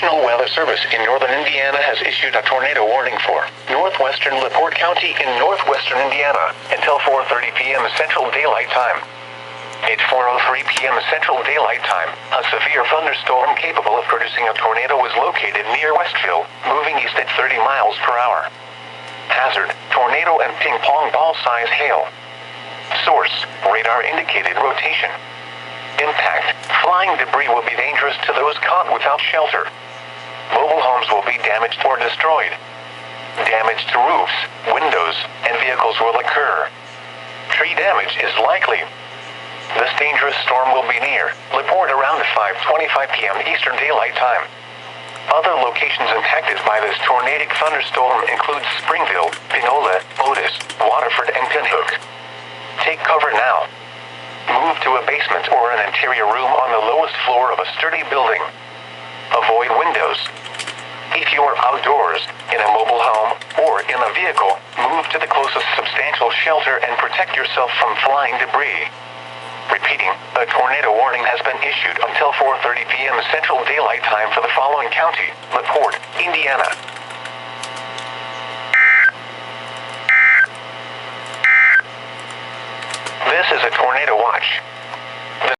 National Weather Service in northern Indiana has issued a tornado warning for northwestern LaPorte County in northwestern Indiana until 4:30 p.m. Central Daylight Time. At 4:03 p.m. Central Daylight Time, a severe thunderstorm capable of producing a tornado was located near Westville, moving east at 30 miles per hour. Hazard, tornado and ping-pong ball-size hail. Source, radar indicated rotation. Impact, flying debris will be dangerous to those caught without shelter. Mobile homes will be damaged or destroyed. Damage to roofs, windows, and vehicles will occur. Tree damage is likely. This dangerous storm will be near LaPorte around 5:25 p.m. Eastern Daylight Time. Other locations impacted by this tornadic thunderstorm include Springville, Pinola, Otis, Waterford, and Pinhook. Take cover now. Move to a basement or an interior room on the lowest floor of a sturdy building. Avoid windows. If you are outdoors, in a mobile home, or in a vehicle, move to the closest substantial shelter and protect yourself from flying debris. Repeating, a tornado warning has been issued until 4:30 p.m. Central Daylight Time for the following county: LaPorte, Indiana. This is a tornado watch.